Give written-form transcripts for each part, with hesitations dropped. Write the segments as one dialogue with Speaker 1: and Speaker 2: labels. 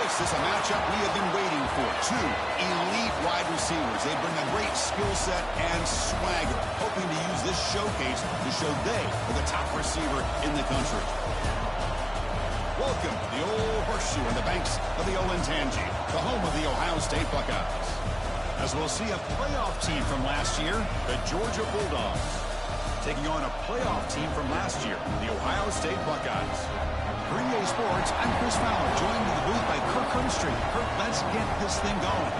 Speaker 1: This is a matchup we have been waiting for. Two elite wide receivers. They bring a great skill set and swagger, hoping to use this showcase to show they are the top receiver in the country. Welcome to the Old Horseshoe on the banks of the Olentangy, the home of the Ohio State Buckeyes. As we'll see a playoff team from last year, the Georgia Bulldogs, taking on a playoff team from last year, the Ohio State Buckeyes. For EA Sports, I'm Chris Fowler, joined in the booth by Kirk Hermstreet. Kirk, let's get this thing going.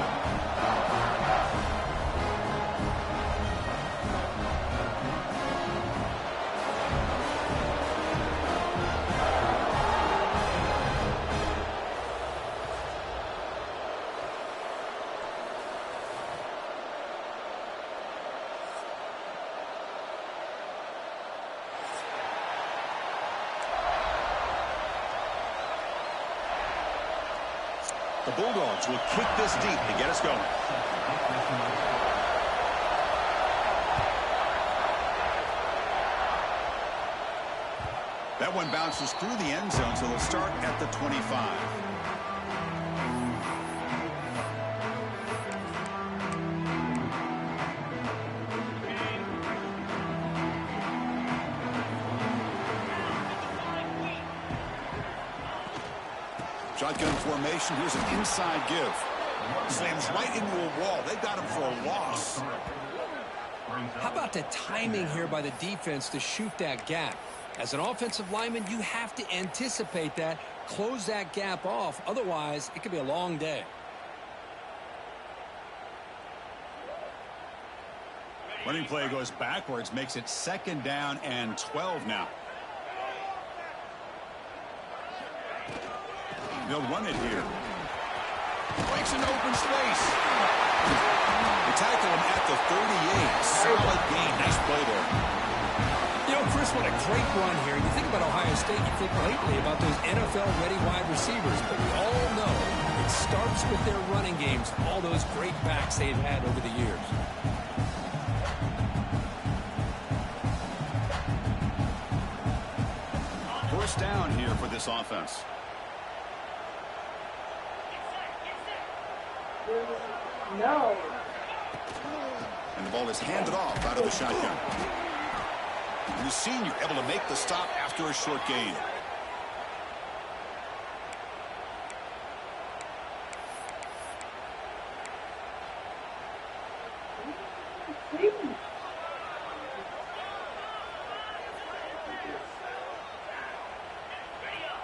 Speaker 1: The Bulldogs will kick this deep to get us going. That one bounces through the end zone, so they'll start at the 25. Shotgun formation. Here's an inside give. Slams right into a wall. They got him for a loss.
Speaker 2: How about the timing here by the defense to shoot that gap? As an offensive lineman, you have to anticipate that, close that gap off. Otherwise, it could be a long day.
Speaker 1: Running play goes backwards, makes it 2nd down and 12 now. They'll run it here. Breaks into open space. They tackle him at the 38. Solid gain. Nice play there.
Speaker 2: You know, Chris, what a great run here. You think about Ohio State, you think lately about those NFL-ready wide receivers. But we all know it starts with their running games, all those great backs they've had over the years.
Speaker 1: First down here for this offense.
Speaker 3: No.
Speaker 1: And the ball is handed off out of the shotgun. And the senior able to make the stop after a short gain.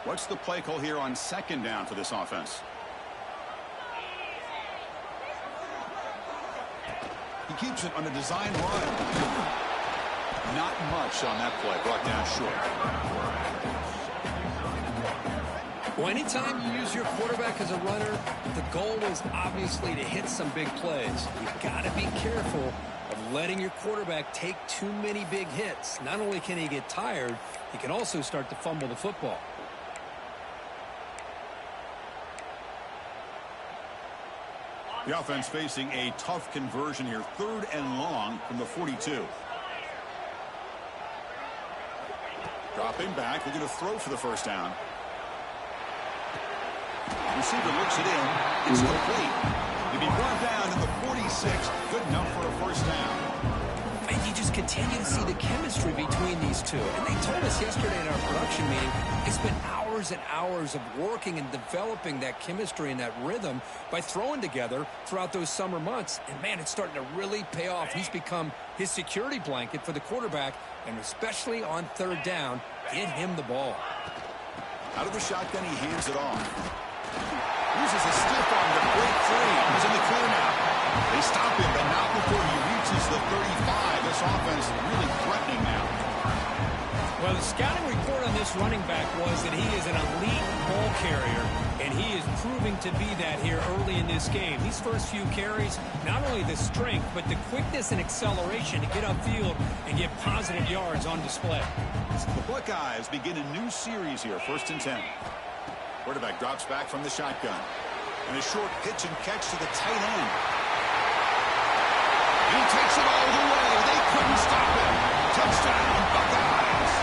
Speaker 1: What's the play call here on 2nd down for this offense? He keeps it on a design run. Not much on that play. Brought down short.
Speaker 2: Well, anytime you use your quarterback as a runner, the goal is obviously to hit some big plays. You've got to be careful of letting your quarterback take too many big hits. Not only can he get tired, he can also start to fumble the football.
Speaker 1: The offense facing a tough conversion here. 3rd and long from the 42. Dropping back. Looking to throw for the first down. Receiver looks it in. It's complete. To be brought down to the 46. Good enough for a first down.
Speaker 2: And you just continue to see the chemistry between these two. And they told us yesterday in our production meeting, it's been hours and hours of working and developing that chemistry and that rhythm by throwing together throughout those summer months. And, man, it's starting to really pay off. He's become his security blanket for the quarterback, and especially on 3rd down, get him the ball.
Speaker 1: Out of the shotgun, he hands it off. Uses a stiff arm to break free. He's in the clear now. They stop him, but not before he reaches the 35. This offense really threatening now.
Speaker 2: Well, the scouting report on this running back was that he is an elite ball carrier, and he is proving to be that here early in this game. These first few carries, not only the strength, but the quickness and acceleration to get upfield and get positive yards on display.
Speaker 1: The Buckeyes begin a new series here, 1st and 10. Quarterback drops back from the shotgun. And a short pitch and catch to the tight end. He takes it all the way. They couldn't stop him. Touchdown, Buckeyes.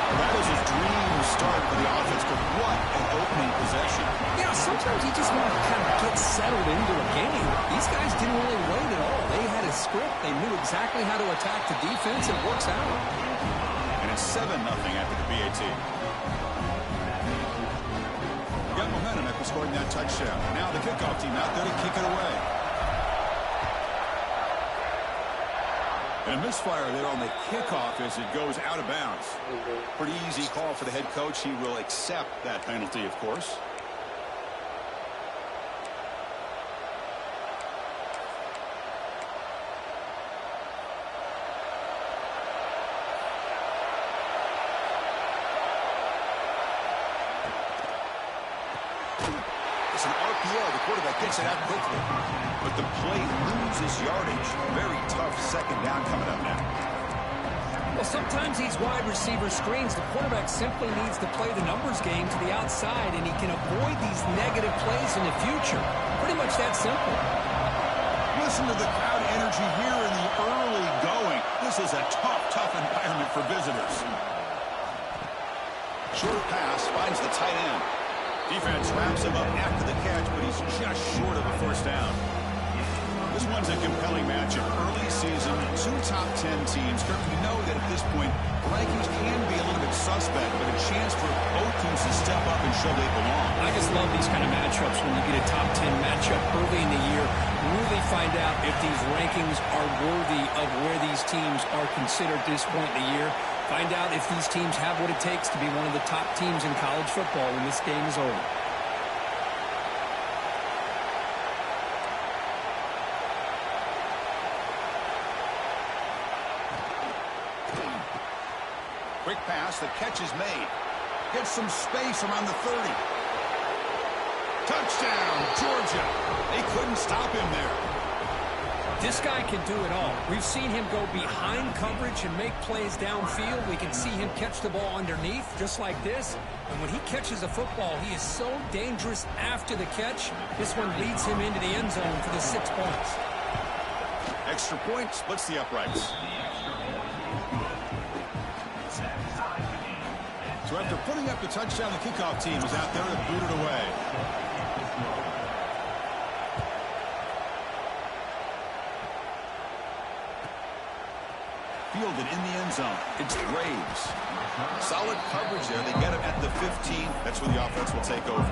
Speaker 1: Well, that is his dream start for the offense, but what an opening possession.
Speaker 2: Yeah, sometimes you just want to kind of get settled into a game. These guys didn't really wait at all. They had a script. They knew exactly how to attack the defense. It works out.
Speaker 1: And it's 7-0 after the BAT. Got momentum after scoring that touchdown. Now the kickoff team out there to kick it away. And a misfire there on the kickoff as it goes out of bounds. Pretty easy call for the head coach. He will accept that penalty, of course. It's an RPO. The quarterback gets it out quickly. But the play loses yardage. Very tough second down coming up now.
Speaker 2: Well, sometimes these wide receiver screens, the quarterback simply needs to play the numbers game to the outside, and he can avoid these negative plays in the future. Pretty much that simple.
Speaker 1: Listen to the crowd energy here in the early going. This is a tough environment for visitors. Short pass finds the tight end. Defense wraps him up after the catch, but he's just short of a first down. This one's a compelling matchup. Early season, 2 top 10 teams. Kirk, we know that at this point, the rankings can be a little bit suspect, but a chance for both teams to step up and show they belong.
Speaker 2: I just love these kind of matchups when you get a top 10 matchup early in the year. Really find out if these rankings are worthy of where these teams are considered at this point in the year. Find out if these teams have what it takes to be one of the top teams in college football when this game is over.
Speaker 1: Quick pass, the catch is made. Gets some space around the 30. Touchdown, Georgia. They couldn't stop him there.
Speaker 2: This guy can do it all. We've seen him go behind coverage and make plays downfield. We can see him catch the ball underneath, just like this. And when he catches a football, he is so dangerous after the catch. This one leads him into the end zone for the 6 points.
Speaker 1: Extra point splits the uprights. So after putting up the touchdown, the kickoff team is out there to boot it away. Fielded in the end zone. It's Graves. Solid coverage there. They get him at the 15. That's where the offense will take over.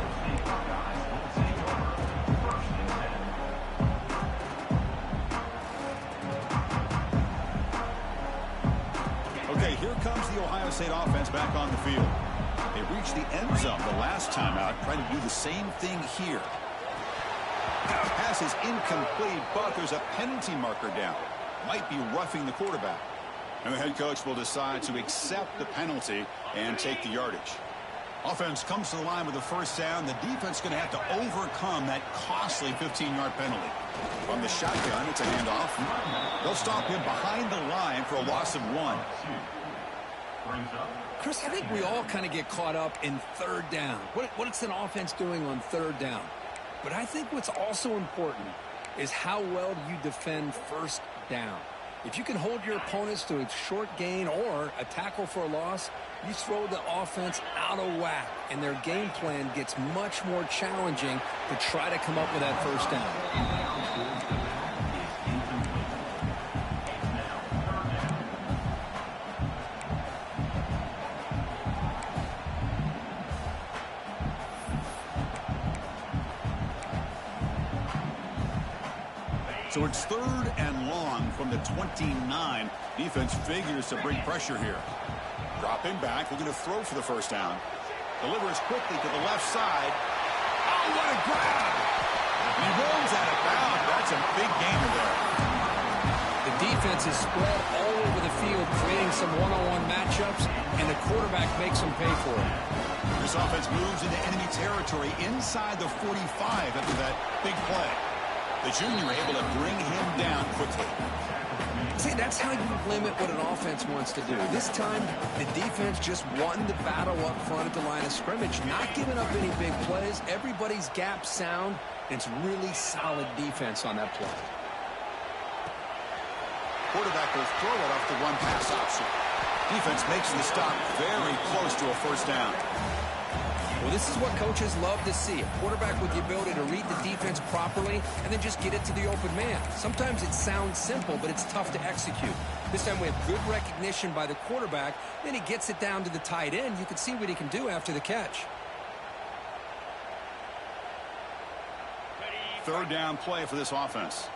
Speaker 1: Okay, here comes the Ohio State offense back on the field. They reached the end zone the last time out, trying to do the same thing here. Pass is incomplete, but there's a penalty marker down. Might be roughing the quarterback. And the head coach will decide to accept the penalty and take the yardage. Offense comes to the line with a first down. The defense is going to have to overcome that costly 15-yard penalty. From the shotgun, it's a handoff. They'll stop him behind the line for a loss of 1.
Speaker 2: Chris, I think we all kind of get caught up in third down. What's an offense doing on third down? But I think what's also important is how well you defend first down. If you can hold your opponents to a short gain or a tackle for a loss, you throw the offense out of whack, and their game plan gets much more challenging to try to come up with that first down.
Speaker 1: So it's 3rd and long from the 29. Defense figures to bring pressure here. Dropping back. They're going to throw for the first down. Delivers quickly to the left side. Oh, what a grab! He rolls out of bounds. That's a big gainer there.
Speaker 2: The defense is spread all over the field, creating some one-on-one matchups, and the quarterback makes them pay for it.
Speaker 1: This offense moves into enemy territory inside the 45 after that big play. The junior able to bring him down quickly.
Speaker 2: See, that's how you limit what an offense wants to do. This time, the defense just won the battle up front at the line of scrimmage, not giving up any big plays. Everybody's gap sound. It's really solid defense on that play.
Speaker 1: Quarterback will throw it off the run pass option. Defense makes the stop very close to a first down.
Speaker 2: Well, this is what coaches love to see. A quarterback with the ability to read the defense properly and then just get it to the open man. Sometimes it sounds simple, but it's tough to execute. This time we have good recognition by the quarterback. Then he gets it down to the tight end. You can see what he can do after the catch.
Speaker 1: Third down play for this offense.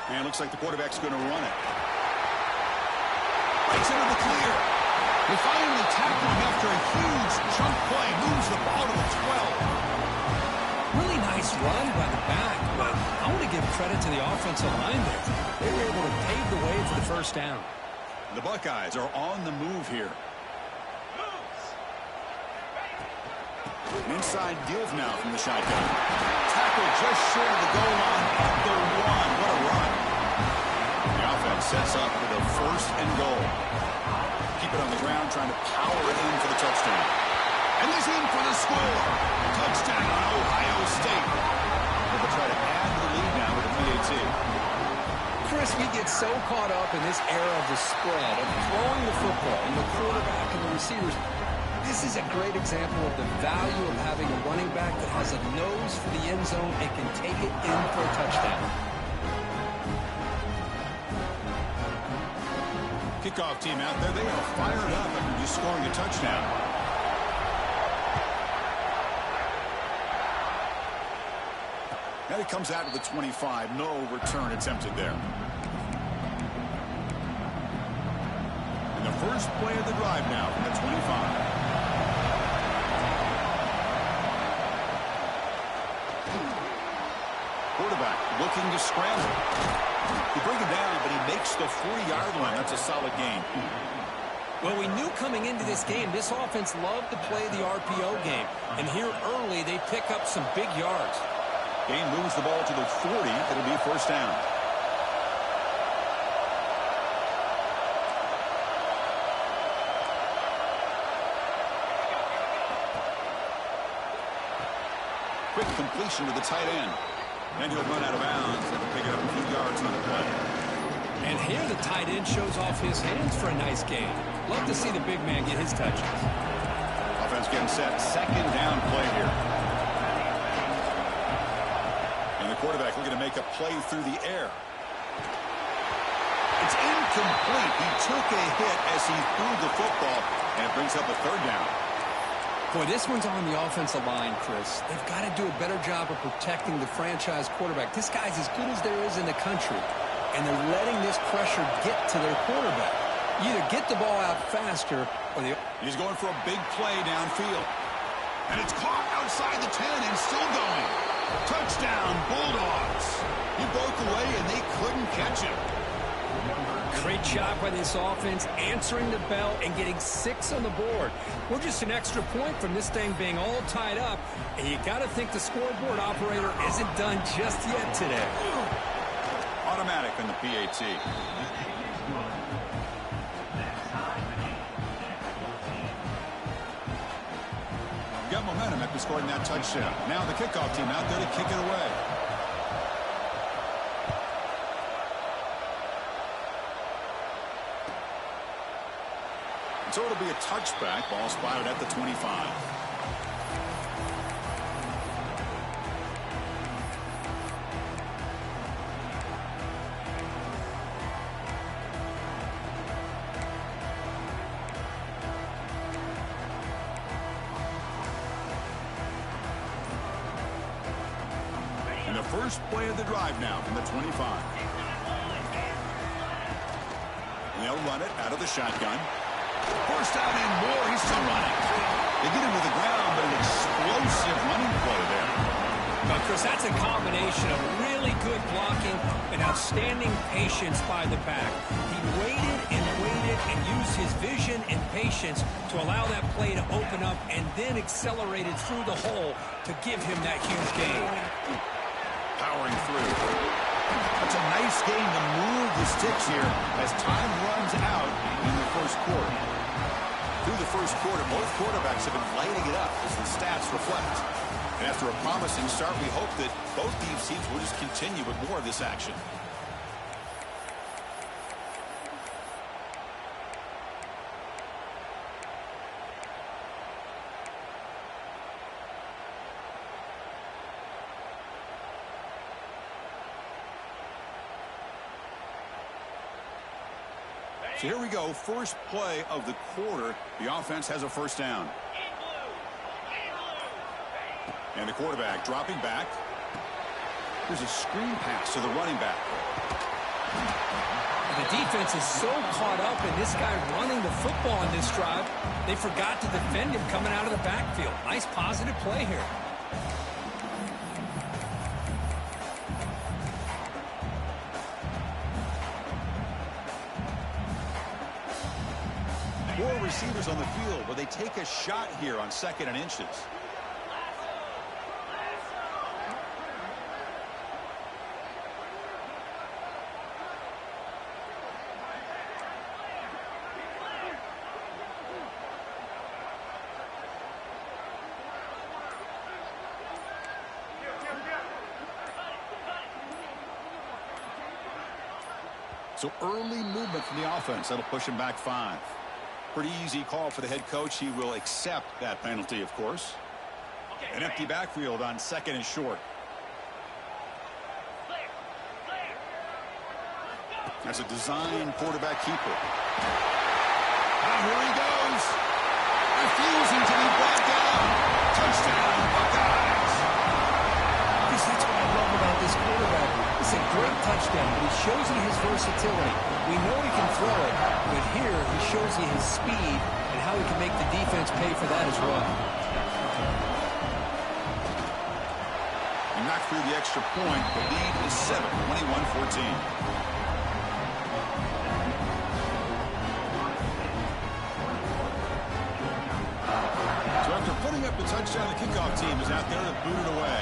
Speaker 1: And it looks like the quarterback's going to run it. Breaks into the clear. They finally tackle him after a huge chunk play. Moves the ball to the 12.
Speaker 2: Really nice run by the back, but I want to give credit to the offensive line there. They were able to pave the way for the first down.
Speaker 1: The Buckeyes are on the move here. An inside give now from the shotgun. Tackle just short of the goal line at the 1. What a run. The offense sets up with a first and goal. Keep it on the ground, trying to power it in for the touchdown. And he's in for the score. Touchdown on Ohio State. They'll try to add to the lead now with a PAT.
Speaker 2: Chris, we get so caught up in this era of the spread, of throwing the football, and the quarterback and the receivers. This is a great example of the value of having a running back that has a nose for the end zone and can take it in for a touchdown.
Speaker 1: Kickoff team out there, they are fired up after just scoring a touchdown. Now he comes out to the 25. No return attempted there. And the first play of the drive now from the 25. Quarterback looking to scramble. They bring him down, but he makes the 4-yard line. That's a solid gain.
Speaker 2: Well, we knew coming into this game, this offense loved to play the RPO game. And here early, they pick up some big yards.
Speaker 1: Gain moves the ball to the 40. It'll be first down. Quick completion to the tight end. Then he'll run out of bounds and pick it up a few yards on the play.
Speaker 2: And here the tight end shows off his hands for a nice gain. Love to see the big man get his touches.
Speaker 1: Offense getting set. Second down play here. And the quarterback looking to make a play through the air. It's incomplete. He took a hit as he threw the football, and it brings up a third down.
Speaker 2: Boy, this one's on the offensive line, Chris. They've got to do a better job of protecting the franchise quarterback. This guy's as good as there is in the country, and they're letting this pressure get to their quarterback. You either get the ball out faster or they...
Speaker 1: He's going for a big play downfield. And it's caught outside the 10 and still going. Touchdown, Bulldogs. He broke away, and they couldn't catch him.
Speaker 2: Great job by this offense, answering the bell and getting 6 on the board. We're just an extra point from this thing being all tied up, and you got to think the scoreboard operator isn't done just yet today.
Speaker 1: Automatic on the PAT. Got momentum after scoring that touchdown. Now the kickoff team out there to kick it away. So it'll be a touchback. Ball spotted at the 25. And the first play of the drive now from the 25. And they'll run it out of the shotgun. First down and more. He's still running. They get him to the ground, but an explosive running play there.
Speaker 2: But, Chris, that's a combination of really good blocking and outstanding patience by the back. He waited and used his vision and patience to allow that play to open up and then accelerated through the hole to give him that huge gain.
Speaker 1: Powering through. That's a nice game to move the sticks here as time runs out in the first quarter. Through the first quarter, both quarterbacks have been lighting it up as the stats reflect. And after a promising start, we hope that both these teams will just continue with more of this action. So here we go, first play of the quarter. The offense has a first down. And the quarterback dropping back. There's a screen pass to the running back.
Speaker 2: The defense is so caught up in this guy running the football on this drive, they forgot to defend him coming out of the backfield. Nice positive play here.
Speaker 1: Four receivers on the field, but they take a shot here on 2nd and inches. So early movement from the offense. That'll push him back 5. Pretty easy call for the head coach. He will accept that penalty, of course. An empty backfield on 2nd and short. That's a design quarterback keeper. Ah, here he goes. Refusing to be brought down. Touchdown, Buckeyes.
Speaker 2: That's what I love about this quarterback. It's a great touchdown, but he shows you his versatility. We know he can throw it, but here he shows you his speed and how he can make the defense pay for that as well.
Speaker 1: He knocked through the extra point. The lead is 7, 21-14. So after putting up the touchdown, the kickoff team is out there to boot it away.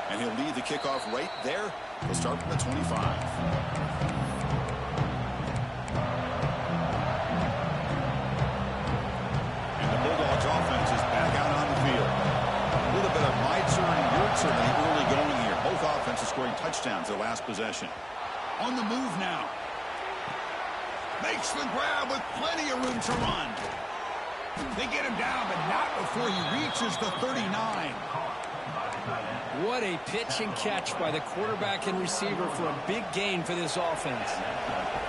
Speaker 1: And he'll lead the kickoff right there. He'll start from the 25. And the Bulldogs offense is back out on the field. A little bit of my turn, your turn in the early going here. Both offenses scoring touchdowns their last possession. On the move now. Makes the grab with plenty of room to run. They get him down, but not before he reaches the 39.
Speaker 2: What a pitch and catch by the quarterback and receiver for a big gain for this offense.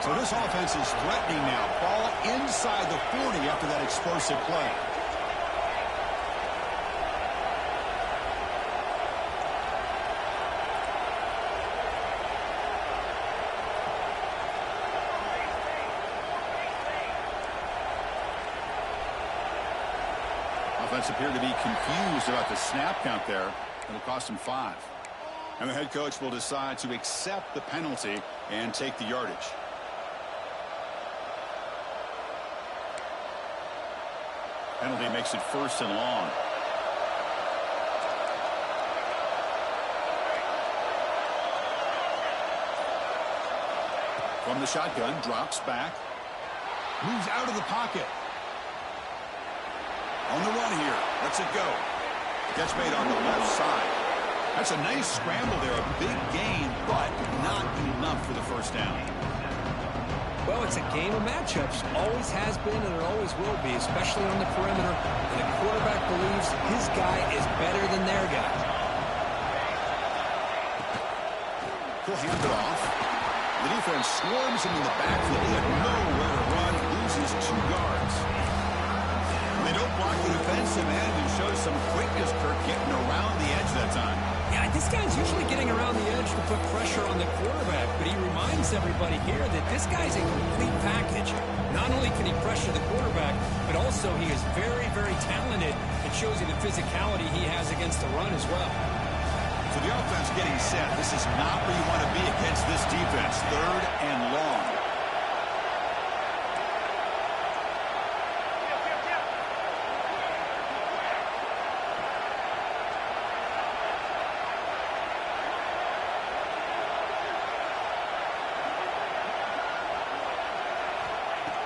Speaker 1: So this offense is threatening now. Ball inside the 40 after that explosive play. Offense appeared to be confused about the snap count there. It'll cost him 5. And the head coach will decide to accept the penalty and take the yardage. Penalty makes it 1st and long. From the shotgun, drops back. Moves out of the pocket. On the run here. Lets it go. Catch made on the left side. That's a nice scramble there. A big gain, but not enough for the first down.
Speaker 2: Well, it's a game of matchups. Always has been and it always will be, especially on the perimeter. And the quarterback believes his guy is better than their guy.
Speaker 1: He'll hand it off. The defense swarms him in the backfield. He had nowhere to run. Loses 2 yards. They don't block the defensive end and show some quickness, Kirk, getting around the edge that time.
Speaker 2: Yeah, this guy's usually getting around the edge to put pressure on the quarterback, but he reminds everybody here that this guy's a complete package. Not only can he pressure the quarterback, but also he is very, very talented. It shows you the physicality he has against the run as well.
Speaker 1: So the offense getting set. This is not where you want to be against this defense. 3rd and long.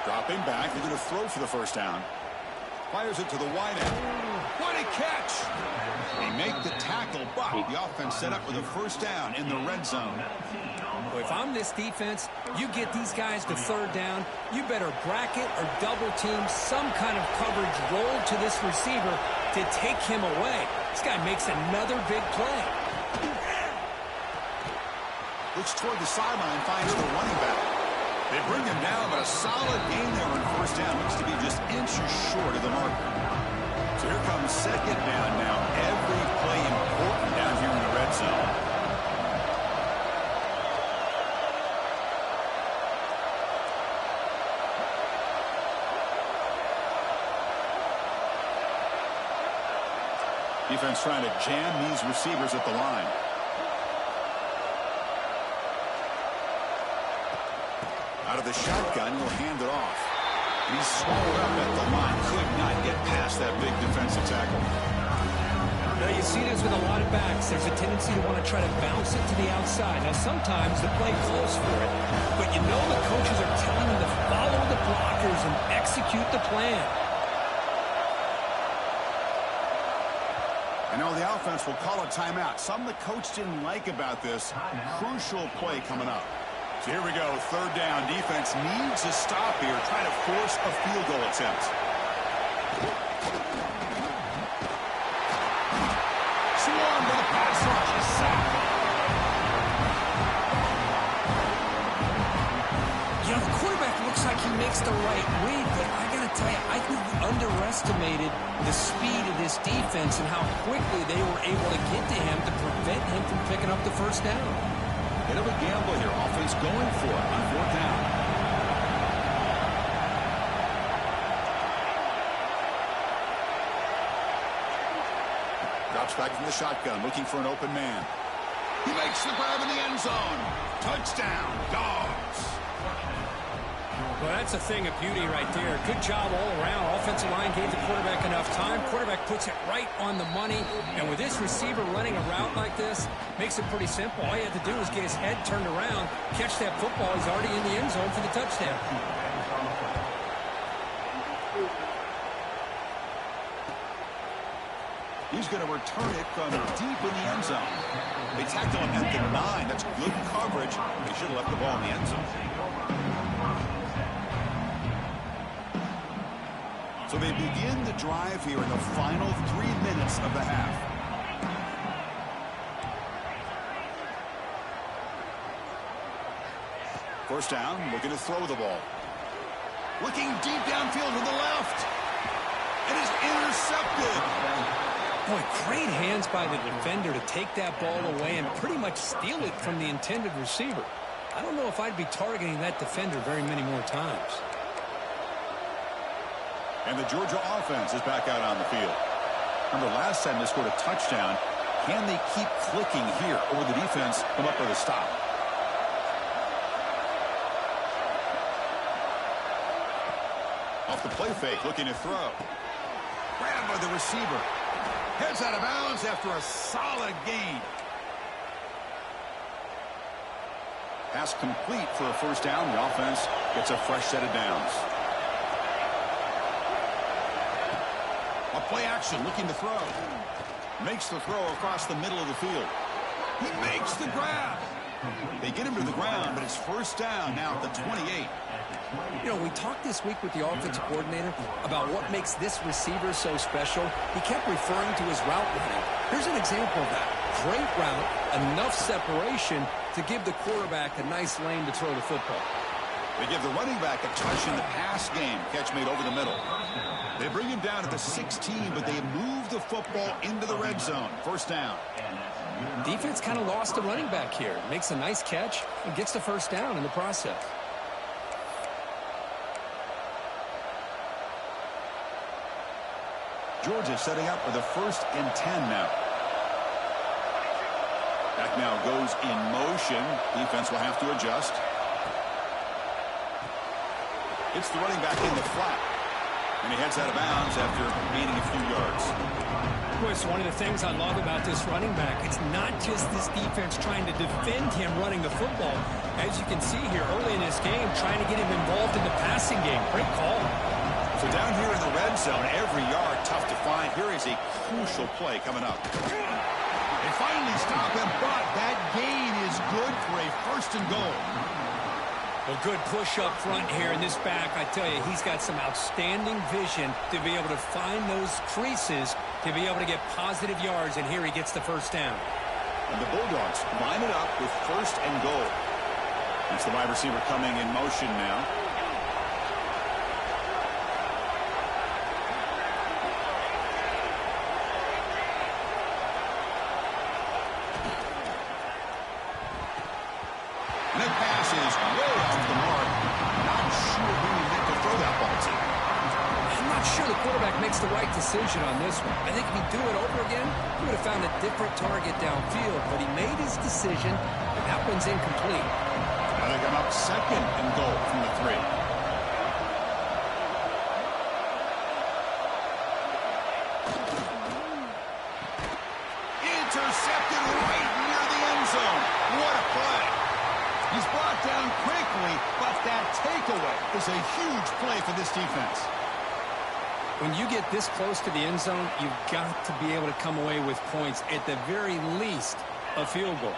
Speaker 1: Dropping back, they're going to throw for the first down. Fires it to the wide end. What a catch! They make the tackle, but the offense set up with a first down in the red zone.
Speaker 2: Well, if I'm this defense, you get these guys to 3rd down, you better bracket or double team some kind of coverage roll to this receiver to take him away. This guy makes another big play.
Speaker 1: Looks toward the sideline, finds the running back. They bring him down, but a solid gain there on first down. Looks to be just inches short of the marker. So here comes second down now. Every play important down here in the red zone. Defense trying to jam these receivers at the line. Out of the shotgun, he'll hand it off. He's swallowed up at the line. Could not get past that big defensive tackle.
Speaker 2: Now you see this with a lot of backs. There's a tendency to want to try to bounce it to the outside. Now sometimes the play calls for it, but you know the coaches are telling them to follow the blockers and execute the plan.
Speaker 1: I know the offense will call a timeout. Something the coach didn't like about this. Crucial play coming up. So here we go, third down. Defense needs a stop here, trying to force a field goal attempt. Swarm with a pass rush, a sack.
Speaker 2: You know, the quarterback looks like he makes the right read, but I got to tell you, I think we underestimated the speed of this defense and how quickly they were able to get to him to prevent him from picking up the first down.
Speaker 1: Bit of a gamble here. Offense going for it on fourth down. Drops back from the shotgun, looking for an open man. He makes the grab in the end zone. Touchdown, Dogs.
Speaker 2: Well, that's a thing of beauty right there. Good job all around. Offensive line gave the quarterback enough time. Quarterback puts it right on the money. And with this receiver running a route like this, makes it pretty simple. All you have to do is get his head turned around, catch that football. He's already in the end zone for the touchdown.
Speaker 1: He's going to return it from deep in the end zone. They tackle him at the 9. That's good coverage. They should have left the ball in the end zone. So they begin the drive here in the final 3 minutes of the half. First down, looking to throw the ball. Looking deep downfield to the left. It is intercepted.
Speaker 2: Boy, great hands by the defender to take that ball away and pretty much steal it from the intended receiver. I don't know if I'd be targeting that defender very many more times.
Speaker 1: And the Georgia offense is back out on the field. Remember, last time they scored a touchdown. Can they keep clicking here, or will the defense come up with a stop? Off the play fake, looking to throw. Grabbed by the receiver. Heads out of bounds after a solid gain. Pass complete for a first down. The offense gets a fresh set of downs. A play action, looking to throw. Makes the throw across the middle of the field. He makes the grab. They get him to the ground, but it's first down now at the 28.
Speaker 2: You know, we talked this week with the offensive coordinator about what makes this receiver so special. He kept referring to his route running. Here's an example of that. Great route, enough separation to give the quarterback a nice lane to throw the football.
Speaker 1: They give the running back a touch in the pass game. Catch made over the middle. They bring him down at the 16, but they move the football into the red zone. First down.
Speaker 2: Defense kind of lost the running back here. Makes a nice catch and gets the first down in the process.
Speaker 1: Georgia setting up with a 1st and 10 now. Back now goes in motion. Defense will have to adjust. It's the running back in the flat. And he heads out of bounds after gaining a few yards.
Speaker 2: Boy, it's one of the things I love about this running back. It's not just this defense trying to defend him running the football. As you can see here early in this game, trying to get him involved in the passing game. Great call.
Speaker 1: So down here in the red zone, every yard tough to find. Here is a crucial play coming up. They finally stop him, but that gain is good for a 1st and goal.
Speaker 2: Well, good push up front here in this back. I tell you, he's got some outstanding vision to be able to find those creases, to be able to get positive yards, and here he gets the first down.
Speaker 1: And the Bulldogs line it up with first and goal. That's the wide receiver coming in motion now. And that pass is way off the mark. Not sure who he meant to throw that ball to.
Speaker 2: I'm not sure the quarterback makes the right decision on this one. I think if he'd do it over again, he would have found a different target downfield. But he made his decision, and that one's incomplete.
Speaker 1: Now they come up second and goal from the 3. Intercepted right near the end zone. What a play. He's brought down quickly, but that takeaway is a huge play for this defense.
Speaker 2: When you get this close to the end zone, you've got to be able to come away with points, at the very least, a field goal.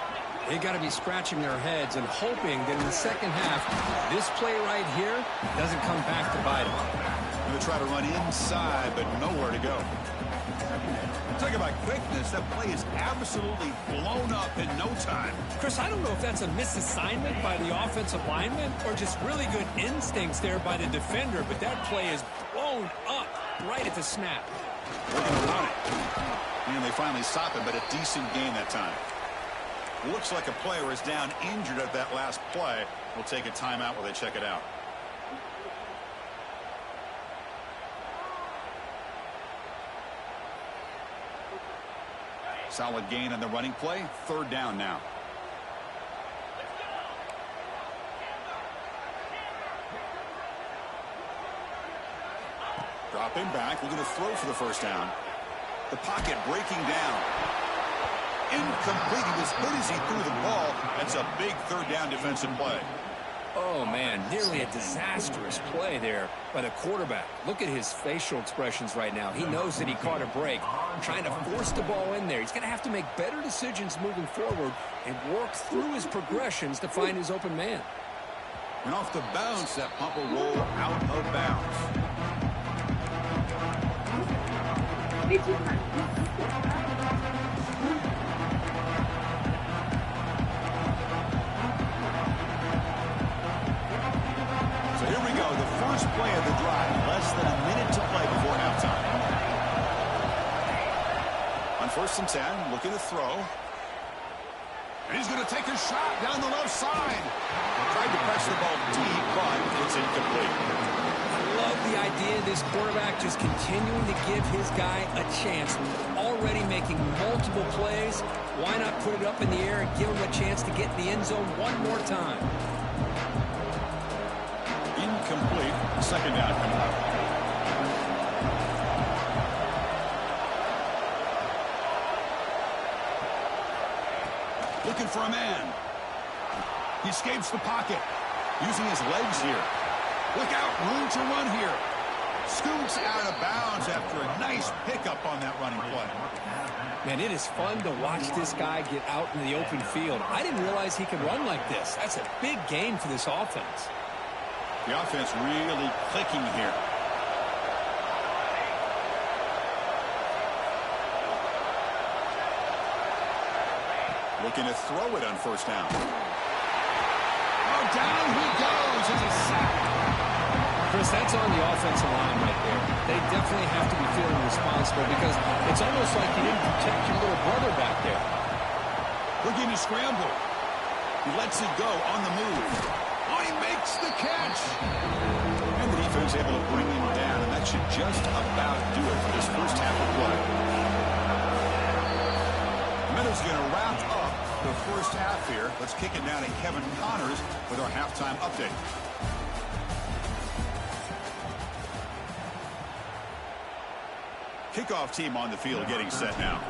Speaker 2: They got to be scratching their heads and hoping that in the second half, this play right here doesn't come back to bite them.
Speaker 1: Going to try to run inside, but nowhere to go. Talk about quickness. That play is absolutely blown up in no time.
Speaker 2: Chris, I don't know if that's a misassignment by the offensive lineman or just really good instincts there by the defender, but that play is blown up right at the snap.
Speaker 1: They're going to run it. And they finally stop it, but a decent gain that time. Looks like a player is down injured at that last play. We'll take a timeout while they check it out. Solid gain on the running play. Third down now. Dropping back. We're going to throw for the first down. The pocket breaking down. Incomplete. He was hit as he threw the ball. That's a big third down defensive play.
Speaker 2: Oh, man, nearly a disastrous play there by the quarterback. Look at his facial expressions right now. He knows that he caught a break, trying to force the ball in there. He's going to have to make better decisions moving forward and work through his progressions to find his open man.
Speaker 1: And off the bounce, that pump will roll out of bounds. So here we go, the first play of the drive. Less than a minute to play before halftime. On 1st and 10, looking to throw. And he's going to take a shot down the left side. Tried to press the ball deep, but it's incomplete.
Speaker 2: I love the idea of this quarterback just continuing to give his guy a chance. Already making multiple plays. Why not put it up in the air and give him a chance to get in the end zone one more time?
Speaker 1: Incomplete. Second down coming up. Looking for a man. He escapes the pocket. Using his legs here. Look out. Room to run here. Scoots out of bounds after a nice pickup on that running play.
Speaker 2: Man, it is fun to watch this guy get out in the open field. I didn't realize he could run like this. That's a big gain for this offense.
Speaker 1: The offense really clicking here. Looking to throw it on 1st down. Oh, down he goes. It's a sack.
Speaker 2: Chris, that's on the offensive line right there. They definitely have to be feeling responsible because it's almost like you didn't protect your little brother back there.
Speaker 1: Looking to scramble. He lets it go on the move. Oh, he makes the catch. And the defense able to bring him down, and that should just about do it for this first half of play. The Meadows going to wrap up the first half here. Let's kick it down to Kevin Connors with our halftime update. Kickoff team on the field getting set now.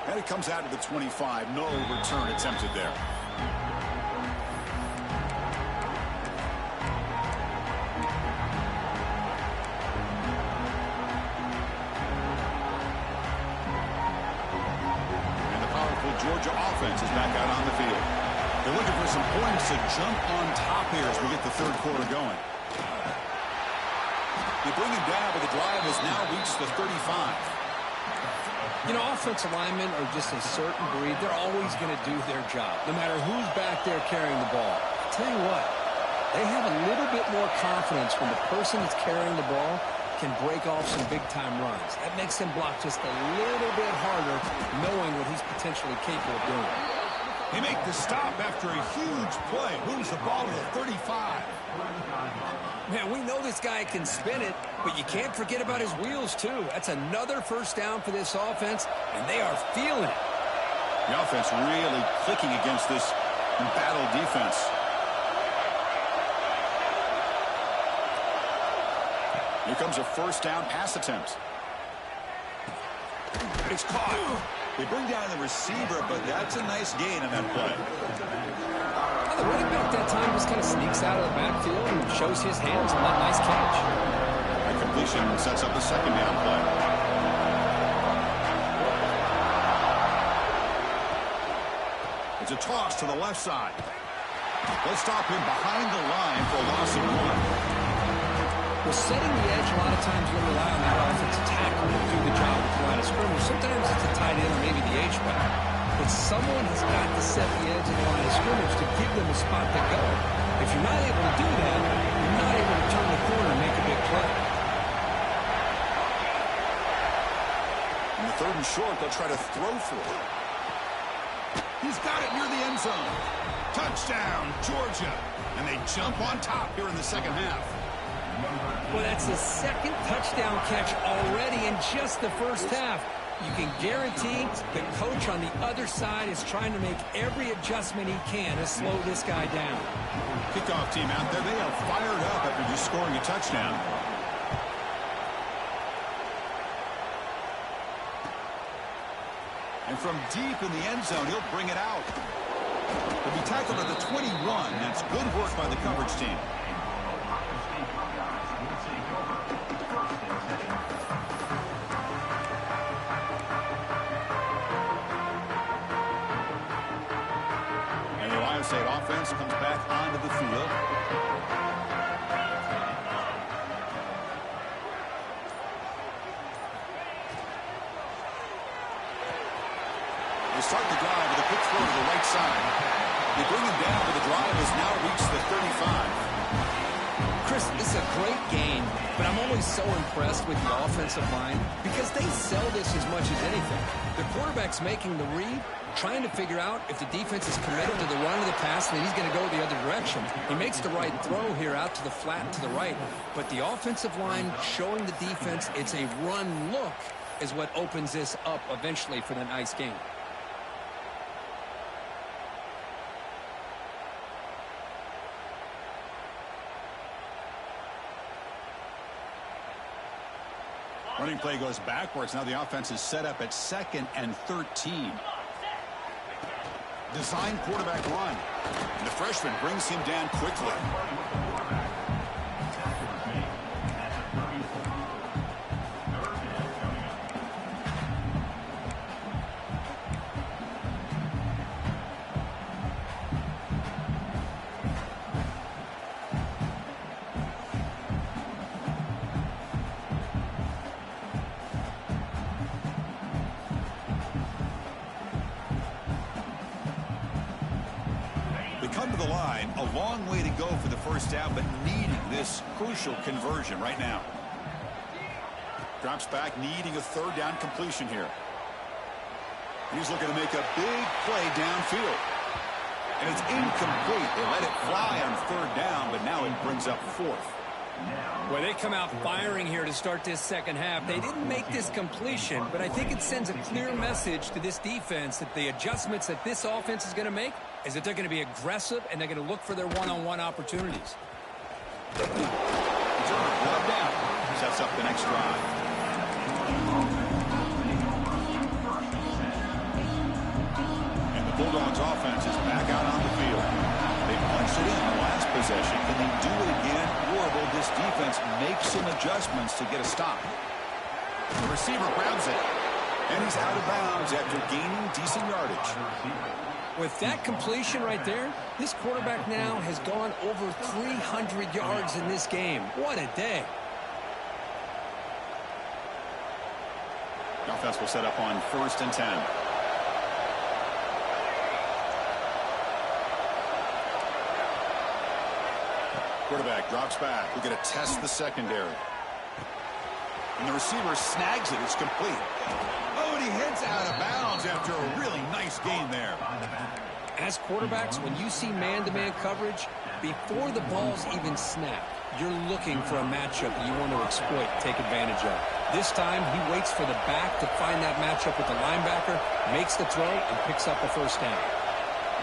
Speaker 1: And it comes out to the 25. No return attempted there. And the powerful Georgia offense is back out on the field. They're looking for some points to jump on top here as we get the third quarter going. They bring him down, but the drive has now reached the 35.
Speaker 2: You know, offensive linemen are just a certain breed. They're always going to do their job, no matter who's back there carrying the ball. I'll tell you what, they have a little bit more confidence when the person that's carrying the ball can break off some big-time runs. That makes him block just a little bit harder, knowing what he's potentially capable of doing.
Speaker 1: They make the stop after a huge play. Moves the ball to the 35.
Speaker 2: Man, we know this guy can spin it, but you can't forget about his wheels, too. That's another first down for this offense, and they are feeling it.
Speaker 1: The offense really clicking against this embattled defense. Here comes a first down pass attempt. It's caught. They bring down the receiver, but that's a nice gain on that play.
Speaker 2: Well, the running back that time just kind of sneaks out of the backfield and shows his hands on that nice catch.
Speaker 1: That completion sets up the second down play. It's a toss to the left side. They'll stop him behind the line for a loss of 1.
Speaker 2: Well, setting the edge, a lot of times you'll rely on that offensive tackle to do the job with the line of scrimmage. Sometimes it's a tight end or maybe the H-back. But someone has got to set the edge of the line of scrimmage to give them a spot to go. If you're not able to do that, you're not able to turn the corner and make a big play.
Speaker 1: On the 3rd and short, they'll try to throw for it. He's got it near the end zone. Touchdown, Georgia. And they jump on top here in the second half.
Speaker 2: Well, that's the second touchdown catch already in just the first half. You can guarantee the coach on the other side is trying to make every adjustment he can to slow this guy down.
Speaker 1: Kickoff team out there, they are fired up after just scoring a touchdown. And from deep in the end zone, he'll bring it out. He'll be tackled at the 21. That's good work by the coverage team. And the Ohio State offense comes back onto the field. They start the drive with a quick throw to the right side. They bring him down, but the drive has now reached the 35.
Speaker 2: Chris, this is a great game, but I'm always so impressed with the offensive line because they sell this as much as anything. The quarterback's making the read, trying to figure out if the defense is committed to the run or the pass, and then he's going to go the other direction. He makes the right throw here out to the flat to the right, but the offensive line showing the defense it's a run look is what opens this up eventually for the nice game.
Speaker 1: Running play goes backwards. Now the offense is set up at 2nd and 13. Design quarterback run. And the freshman brings him down quickly. Come to the line, a long way to go for the first down, but needing this crucial conversion right now. Drops back, needing a 3rd down completion here. He's looking to make a big play downfield. And it's incomplete. They let it fly on 3rd down, but now it brings up 4th.
Speaker 2: Well, they come out firing here to start this second half. They didn't make this completion, but I think it sends a clear message to this defense that the adjustments that this offense is going to make is that they're going to be aggressive and they're going to look for their one-on-one opportunities.
Speaker 1: Glove down. Sets up the next drive. And the Bulldogs offense is back out on the field. They punched it in the last possession. Can they do it again? Or will this defense make some adjustments to get a stop? The receiver grabs it. And he's out of bounds after gaining decent yardage.
Speaker 2: With that completion right there, this quarterback now has gone over 300 yards in this game. What a day.
Speaker 1: The offense will set up on 1st and 10. Quarterback drops back. We're going to test the secondary. And the receiver snags it. It's complete. Oh, and he heads out of bounds after a really nice gain there.
Speaker 2: As quarterbacks, when you see man-to-man coverage, before the ball's even snapped, you're looking for a matchup that you want to exploit, take advantage of. This time, he waits for the back to find that matchup with the linebacker, makes the throw, and picks up a first down.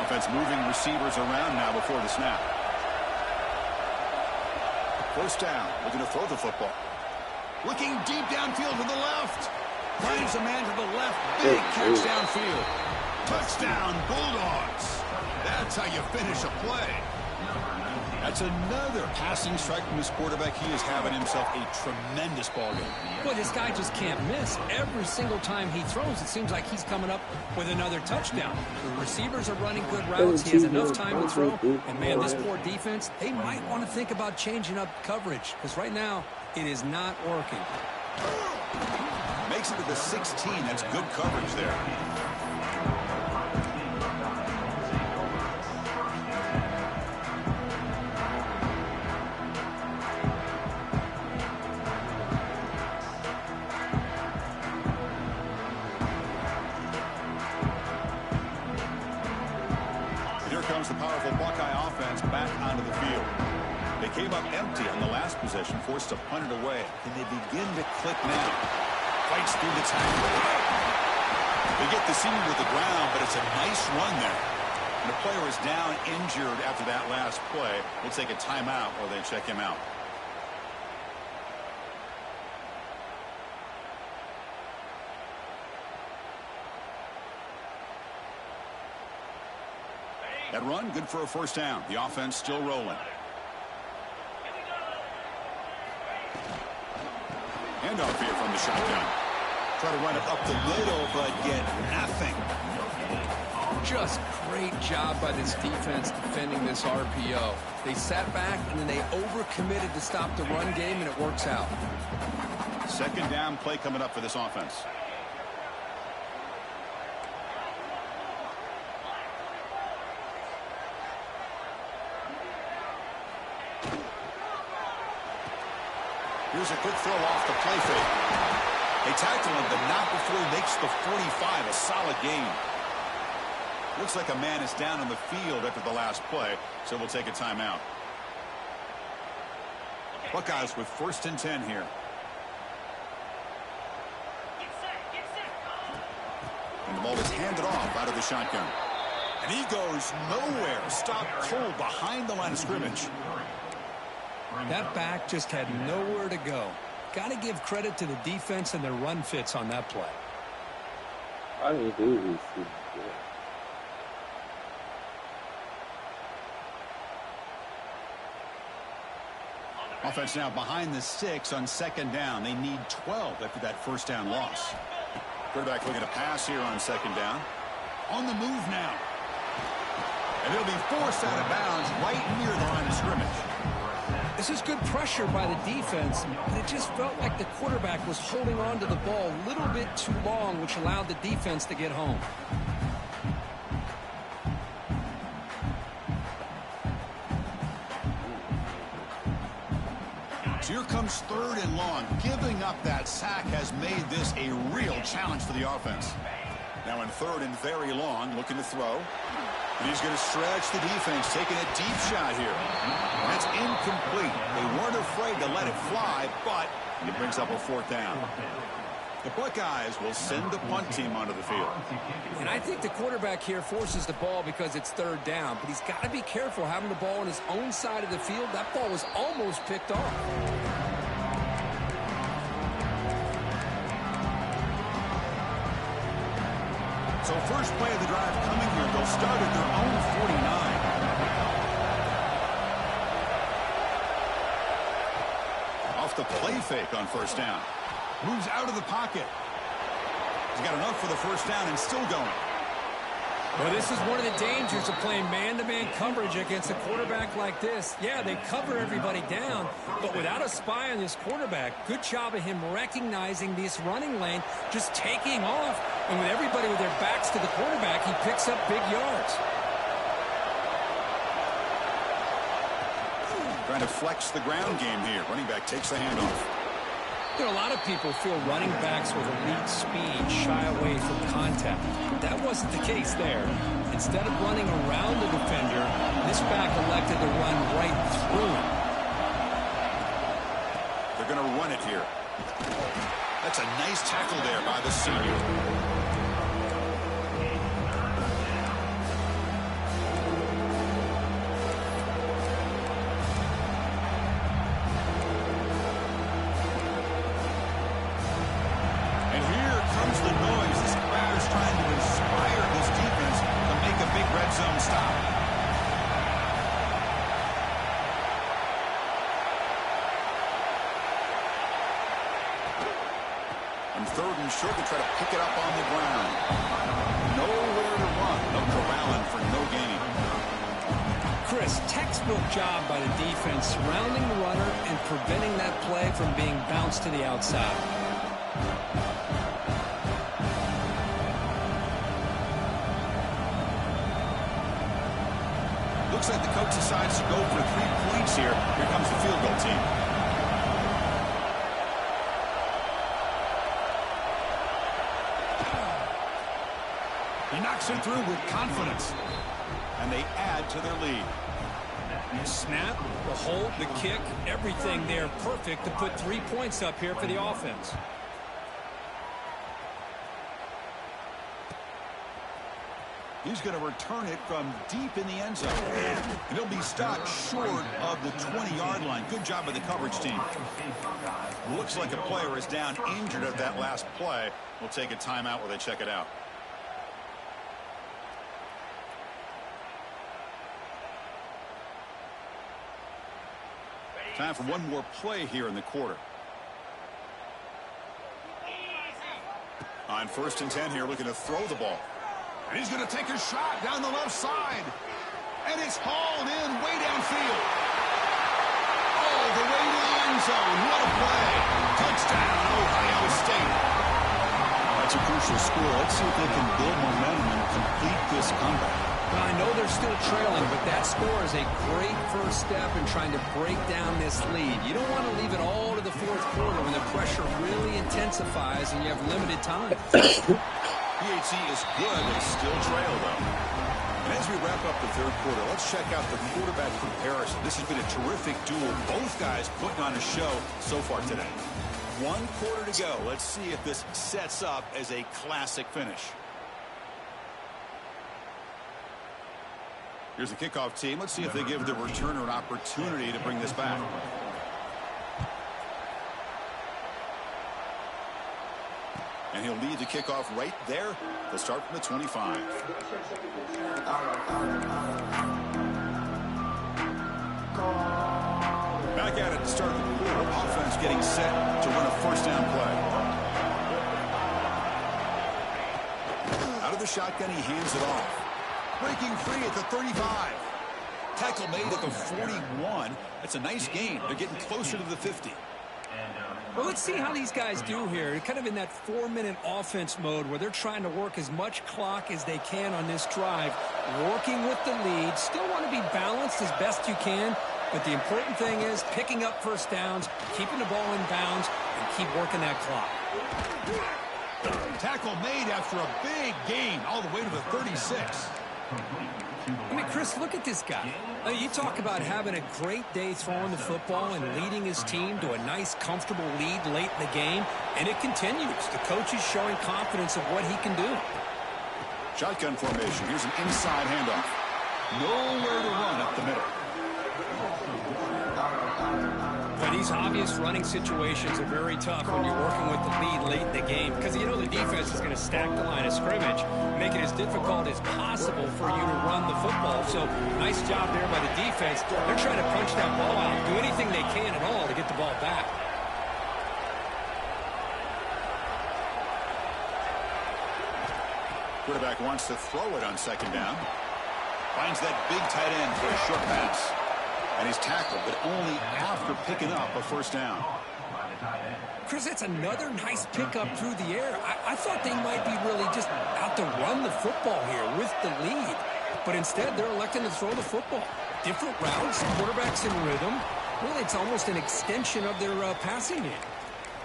Speaker 1: Offense moving receivers around now before the snap. First down, looking to throw the football. Looking deep downfield to the left. Finds a man to the left. Big catch downfield. Touchdown, Bulldogs. That's how you finish a play. That's another passing strike from his quarterback. He is having himself a tremendous ball game.
Speaker 2: Boy, this guy just can't miss. Every single time he throws, it seems like he's coming up with another touchdown. The receivers are running good routes. He has enough time to throw. And, man, this poor defense, they might want to think about changing up coverage because right now it is not working.
Speaker 1: Makes it to the 16. That's good coverage there. Comes the powerful Buckeye offense back onto the field. They came up empty on the last possession, forced to punt it away, and they begin to click now. Fights through the tackle. They get the senior to the ground, but it's a nice run there. And the player is down injured after that last play. We'll take a timeout while they check him out. That run, good for a first down. The offense still rolling. Handoff here from the shotgun. Try to run it up the middle, but get nothing.
Speaker 2: Just great job by this defense defending this RPO. They sat back, and then they overcommitted to stop the run game, and it works out.
Speaker 1: Second down play coming up for this offense. Here's a quick throw off the play fake. They tackle him, but not before he makes the 45. A solid gain. Looks like a man is down on the field after the last play, so we'll take a timeout. Buckeyes with 1st and 10 here. And the ball is handed off out of the shotgun. And he goes nowhere. Stopped cold behind the line of scrimmage.
Speaker 2: That back just had nowhere to go. Got to give credit to the defense and their run fits on that play.
Speaker 4: I didn't do this.
Speaker 1: Offense now behind the 6 on second down. They need 12 after that first down loss. Quarterback looking to pass here on second down. On the move now. And they'll be forced out of bounds right near the line of scrimmage.
Speaker 2: This is good pressure by the defense, but it just felt like the quarterback was holding on to the ball a little bit too long, which allowed the defense to get home.
Speaker 1: So here comes 3rd and long. Giving up that sack has made this a real challenge for the offense. Now in 3rd and very long, looking to throw. And he's going to stretch the defense, taking a deep shot here. And that's incomplete. They weren't afraid to let it fly, but it brings up a 4th down. The Buckeyes will send the punt team onto the field.
Speaker 2: And I think the quarterback here forces the ball because it's 3rd down, but he's got to be careful having the ball on his own side of the field. That ball was almost picked off.
Speaker 1: So first play of the drive coming here. They'll start at their own 49. Off the play fake on first down. Moves out of the pocket. He's got enough for the first down and still going.
Speaker 2: Well, this is one of the dangers of playing man-to-man coverage against a quarterback like this. Yeah, they cover everybody down, but without a spy on this quarterback, good job of him recognizing this running lane, just taking off, and with everybody with their backs to the quarterback, he picks up big yards.
Speaker 1: Trying to flex the ground game here. Running back takes the handoff.
Speaker 2: You know, a lot of people feel running backs with elite speed shy away from contact. But that wasn't the case there. Instead of running around the defender, this back elected to run right through him.
Speaker 1: They're going to run it here. That's a nice tackle there by the senior. Sure to try to pick it up on the ground. Nowhere to run. No corralling for no gain.
Speaker 2: Chris, textbook job by the defense surrounding the runner and preventing that play from being bounced to the outside.
Speaker 1: Looks like the coach decides to go for 3 points here. Here comes the field goal team. He knocks it through with confidence. And they add to their lead.
Speaker 2: The snap, the hold, the kick, everything there perfect to put 3 points up here for the offense.
Speaker 1: He's going to return it from deep in the end zone. And he'll be stopped short of the 20-yard line. Good job by the coverage team. Looks like a player is down injured at that last play. We'll take a timeout while they check it out. Time for one more play here in the quarter. On 1st and 10 here, looking to throw the ball. And he's going to take a shot down the left side. And it's hauled in way downfield. All the way to the end zone. What a play. Touchdown, Ohio State. That's a crucial score. Let's see if they can build momentum and complete this comeback.
Speaker 2: Well, I know they're still trailing, but that score is a great first step in trying to break down this lead. You don't want to leave it all to the 4th quarter when the pressure really intensifies and you have limited time.
Speaker 1: PHC is good. They still trail, though. And as we wrap up the 3rd quarter, let's check out the quarterback comparison. This has been a terrific duel. Both guys putting on a show so far today. 1 quarter to go. Let's see if this sets up as a classic finish. Here's the kickoff team. Let's see if they give the returner an opportunity to bring this back. And he'll lead the kickoff right there. They'll start from the 25. Back at it to start the quarter. Offense getting set to run a 1st down play. Out of the shotgun, he hands it off. Breaking free at the 35. Tackle made at the 41. That's a nice gain. They're getting closer to the 50.
Speaker 2: Well, let's see how these guys do here. They're kind of in that 4-minute offense mode where they're trying to work as much clock as they can on this drive, working with the lead. Still want to be balanced as best you can, but the important thing is picking up 1st downs, keeping the ball in bounds, and keep working that clock.
Speaker 1: Tackle made after a big gain all the way to the 36.
Speaker 2: I mean, Chris, look at this guy. You talk about having a great day throwing the football and leading his team to a nice, comfortable lead late in the game, and it continues. The coach is showing confidence of what he can do.
Speaker 1: Shotgun formation. Here's an inside handoff. Nowhere to run up the middle.
Speaker 2: But these obvious running situations are very tough when you're working with the lead late in the game because you know the defense is going to stack the line of scrimmage, make it as difficult as possible for you to run the football. So nice job there by the defense. They're trying to punch that ball out, do anything they can at all to get the ball back.
Speaker 1: Quarterback wants to throw it on second down. Finds that big tight end for a short pass. And he's tackled, but only after picking up a first down.
Speaker 2: Chris, that's another nice pickup through the air. I thought they might be really just out to run the football here with the lead. But instead, they're electing to throw the football. Different routes, quarterbacks in rhythm. Really, it's almost an extension of their passing game.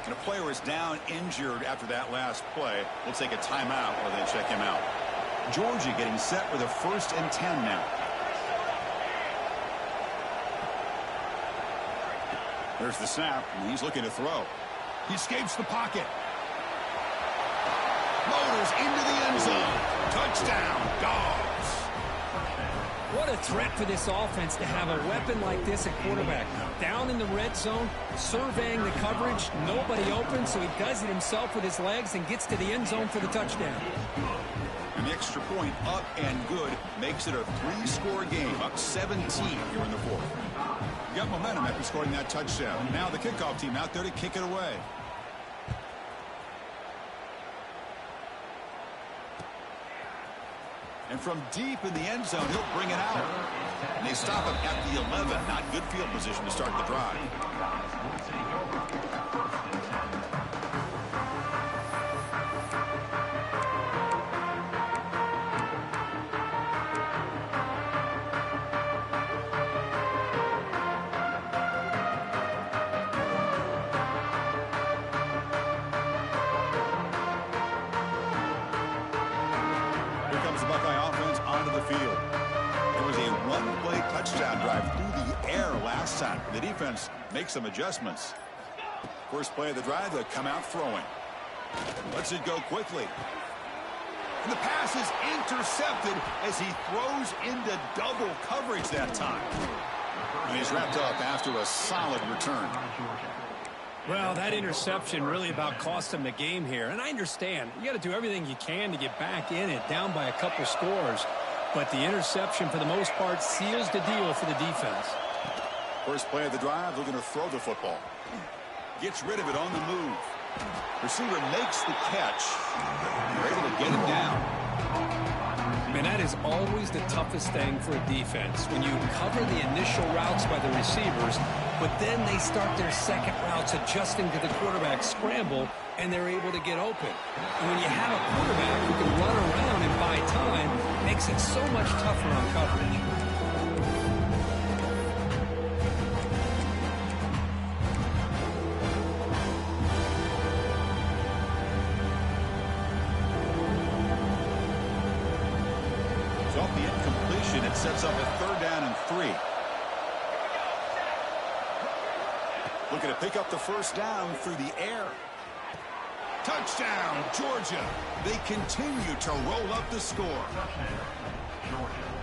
Speaker 1: And a player is down injured after that last play. We'll take a timeout while they check him out. Georgia getting set with a 1st and 10 now. There's the snap, and he's looking to throw. He escapes the pocket. Motors into the end zone. Touchdown, Dogs.
Speaker 2: What a threat for this offense to have a weapon like this at quarterback. Down in the red zone, surveying the coverage, nobody open, so he does it himself with his legs and gets to the end zone for the touchdown.
Speaker 1: And the extra point up and good makes it a 3-score game, up 17 here in the 4th. You got momentum after scoring that touchdown. Now the kickoff team out there to kick it away. And from deep in the end zone, he'll bring it out. And they stop him at the 11. Not good field position to start the drive. The defense makes some adjustments. First play of the drive, they'll come out throwing. Lets it go quickly. And the pass is intercepted as he throws into double coverage that time. And he's wrapped up after a solid return.
Speaker 2: Well, that interception really about cost him the game here. And I understand. You got to do everything you can to get back in it, down by a couple scores. But the interception, for the most part, seals the deal for the defense.
Speaker 1: First play of the drive, looking to throw the football. Gets rid of it on the move. Receiver makes the catch. They're able to get him down.
Speaker 2: Man, that is always the toughest thing for a defense. When you cover the initial routes by the receivers, but then they start their second routes adjusting to the quarterback scramble, and they're able to get open. And when you have a quarterback who can run around and buy time, it makes it so much tougher on coverage.
Speaker 1: Sets up a 3rd down and 3. Looking to pick up the first down through the air. Touchdown, Georgia. They continue to roll up the score.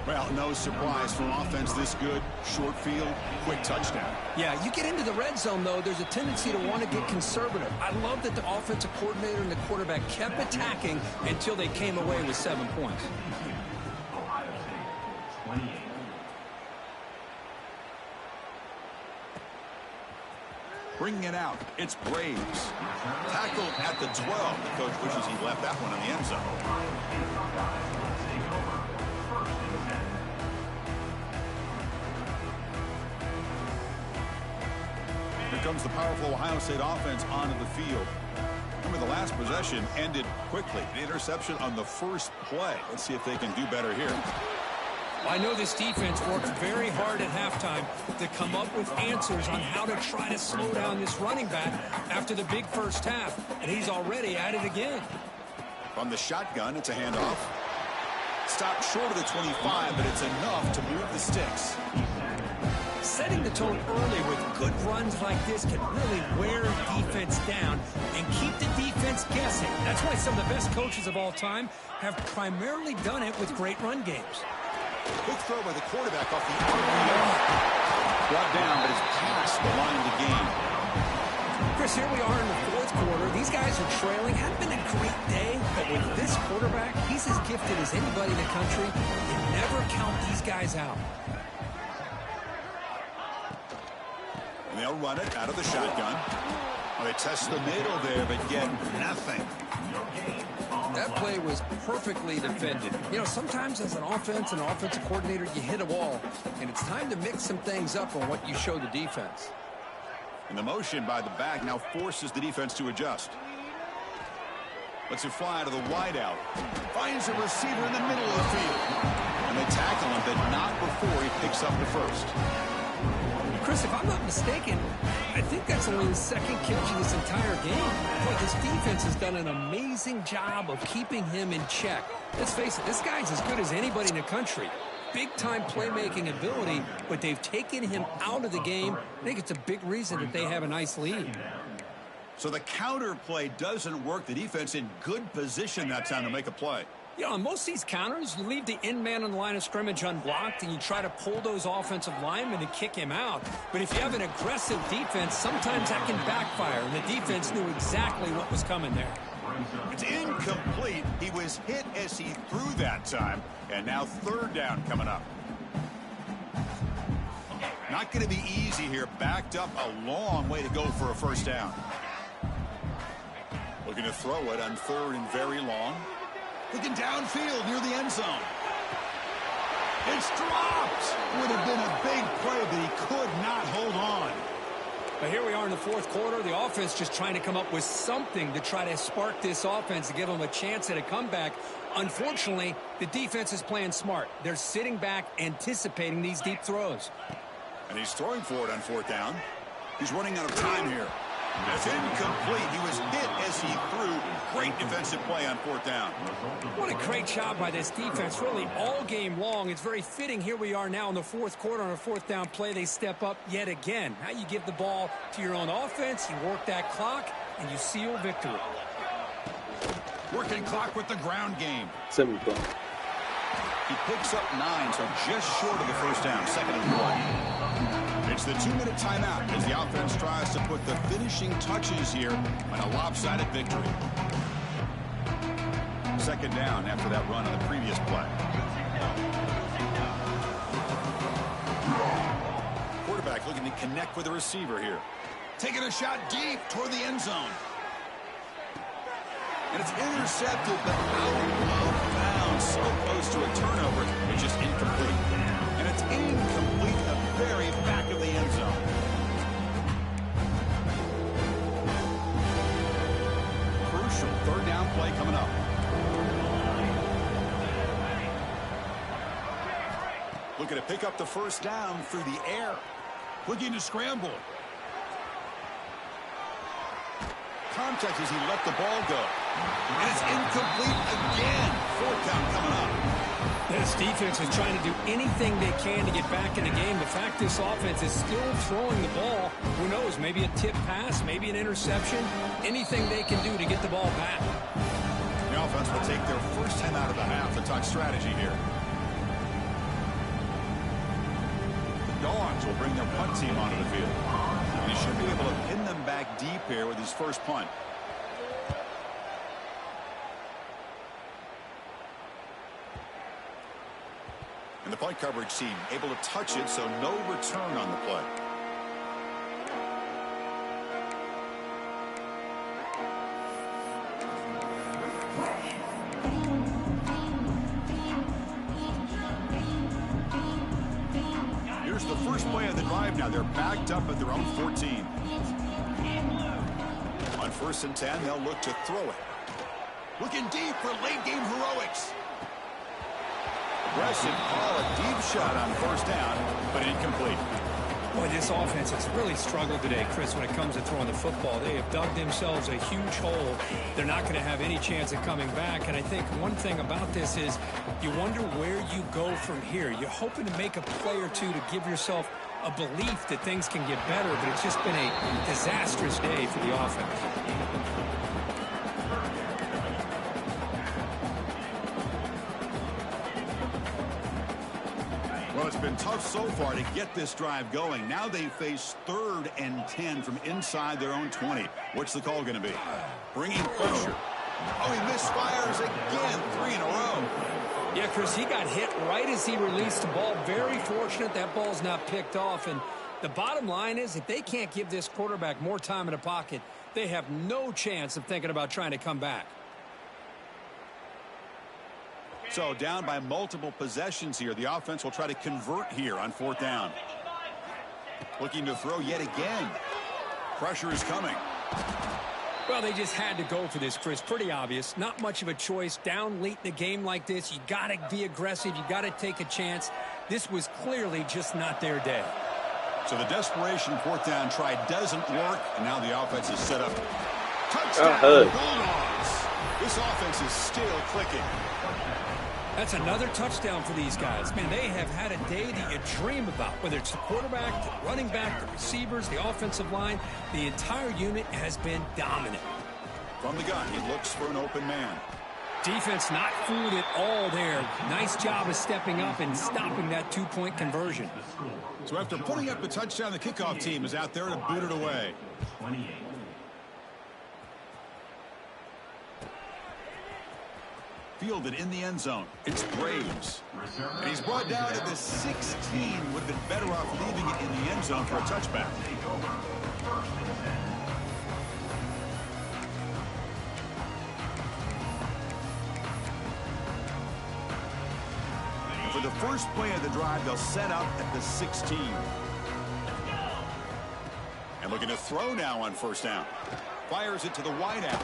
Speaker 1: Well, no surprise from offense this good. Short field, quick touchdown.
Speaker 2: Yeah, you get into the red zone, though, there's a tendency to want to get conservative. I love that the offensive coordinator and the quarterback kept attacking until they came away with 7 points.
Speaker 1: Bringing it out, it's Braves. Tackled at the 12. The coach wishes he left that one in the end zone. Here comes the powerful Ohio State offense onto the field. Remember, the last possession ended quickly. The interception on the first play. Let's see if they can do better here.
Speaker 2: I know this defense worked very hard at halftime to come up with answers on how to try to slow down this running back after the big first half, and he's already at it again.
Speaker 1: From the shotgun, it's a handoff. Stopped short of the 25, but it's enough to move the sticks.
Speaker 2: Setting the tone early with good runs like this can really wear defense down and keep the defense guessing. That's why some of the best coaches of all time have primarily done it with great run games.
Speaker 1: Quick throw by the quarterback off the RPO. Brought down, but it's past the line of the game.
Speaker 2: Chris, here we are in the 4th quarter. These guys are trailing. Hadn't been a great day, but with this quarterback, he's as gifted as anybody in the country. You never count these guys out.
Speaker 1: And they'll run it out of the shotgun. Well, they test the middle there, but get nothing.
Speaker 2: That That play was perfectly defended. You know, sometimes as an offensive coordinator, you hit a wall, and it's time to mix some things up on what you show the defense.
Speaker 1: And the motion by the back now forces the defense to adjust. Lets it fly to the wideout. Finds a receiver in the middle of the field. And they tackle him, but not before he picks up the first.
Speaker 2: Chris, if I'm not mistaken, I think that's only his second catch in this entire game. But this defense has done an amazing job of keeping him in check. Let's face it, this guy's as good as anybody in the country. Big-time playmaking ability, but they've taken him out of the game. I think it's a big reason that they have a nice lead.
Speaker 1: So the counter play doesn't work. The defense in good position that time to make a play.
Speaker 2: You know, on most of these counters, you leave the end man on the line of scrimmage unblocked, and you try to pull those offensive linemen to kick him out. But if you have an aggressive defense, sometimes that can backfire, and the defense knew exactly what was coming there.
Speaker 1: It's incomplete. He was hit as he threw that time, and now third down coming up. Not going to be easy here. Backed up a long way to go for a first down. Looking to throw it on third and very long. Looking downfield near the end zone. It's dropped. Would have been a big play, but he could not hold on.
Speaker 2: But here we are in the fourth quarter. The offense just trying to come up with something to try to spark this offense to give them a chance at a comeback. Unfortunately, the defense is playing smart. They're sitting back, anticipating these deep throws.
Speaker 1: And he's throwing for it on fourth down. He's running out of time here. It's incomplete. He was hit as he threw. Great defensive play on fourth down.
Speaker 2: What a great job by this defense, really all game long. It's very fitting. Here we are now in the fourth quarter on a fourth down play. They step up yet again. Now you give the ball to your own offense, you work that clock, and you seal victory.
Speaker 1: Working clock with the ground game.
Speaker 4: Semi-ball.
Speaker 1: He picks up 9, so just short of the first down, 2nd and 1. It's the 2-minute timeout as the offense tries to put the finishing touches here on a lopsided victory. 2nd down after that run on the previous play. Quarterback looking to connect with the receiver here. Taking a shot deep toward the end zone. And it's intercepted, but out of bounds. So close to a turnover, it's just incomplete. And it's incomplete at the very back of the end zone. Crucial 3rd down play coming up. Looking to pick up the first down through the air. Looking to scramble. Contact as he let the ball go. And it's incomplete again. 4th down coming up.
Speaker 2: This defense is trying to do anything they can to get back in the game. The fact this offense is still throwing the ball, who knows, maybe a tip pass, maybe an interception, anything they can do to get the ball back.
Speaker 1: The offense will take their first time out of the half to talk strategy here. The Dogs will bring their punt team onto the field. And he should be able to pin them back deep here with his first punt. And the punt coverage team able to touch it, so no return on the play. Here's the first play of the drive now. They're backed up at their own 14. On 1st and 10, they'll look to throw it. Looking deep for late game heroics. Aggressive call, a deep shot on 1st down, but incomplete.
Speaker 2: Boy, this offense has really struggled today, Chris, when it comes to throwing the football. They have dug themselves a huge hole. They're not going to have any chance of coming back. And I think one thing about this is you wonder where you go from here. You're hoping to make a play or two to give yourself a belief that things can get better, but it's just been a disastrous day for the offense.
Speaker 1: Well, it's been tough so far to get this drive going. Now they face 3rd and 10 from inside their own 20. What's the call going to be? Bringing pressure. Oh, he misfires again, 3 in a row.
Speaker 2: Yeah, Chris, he got hit right as he released the ball. Very fortunate that ball's not picked off. And the bottom line is if they can't give this quarterback more time in the pocket, they have no chance of thinking about trying to come back.
Speaker 1: So down by multiple possessions here. The offense will try to convert here on 4th down. Looking to throw yet again. Pressure is coming.
Speaker 2: Well, they just had to go for this, Chris. Pretty obvious. Not much of a choice. Down late in a game like this, you got to be aggressive. You got to take a chance. This was clearly just not their day.
Speaker 1: So the desperation 4th down try doesn't work, and now the offense is set up. Touchdown, Bulldogs. This offense is still clicking.
Speaker 2: That's another touchdown for these guys. Man, they have had a day that you dream about, whether it's the quarterback, the running back, the receivers, the offensive line. The entire unit has been dominant.
Speaker 1: From the gun, he looks for an open man.
Speaker 2: Defense not fooled at all there. Nice job of stepping up and stopping that 2-point conversion.
Speaker 1: So after putting up the touchdown, the kickoff team is out there to boot it away. Fielded in the end zone. It's Graves. And he's brought down at the 16. Would have been better off leaving it in the end zone for a touchback. And for the first play of the drive, they'll set up at the 16. And looking to throw now on 1st down. Fires it to the wideout.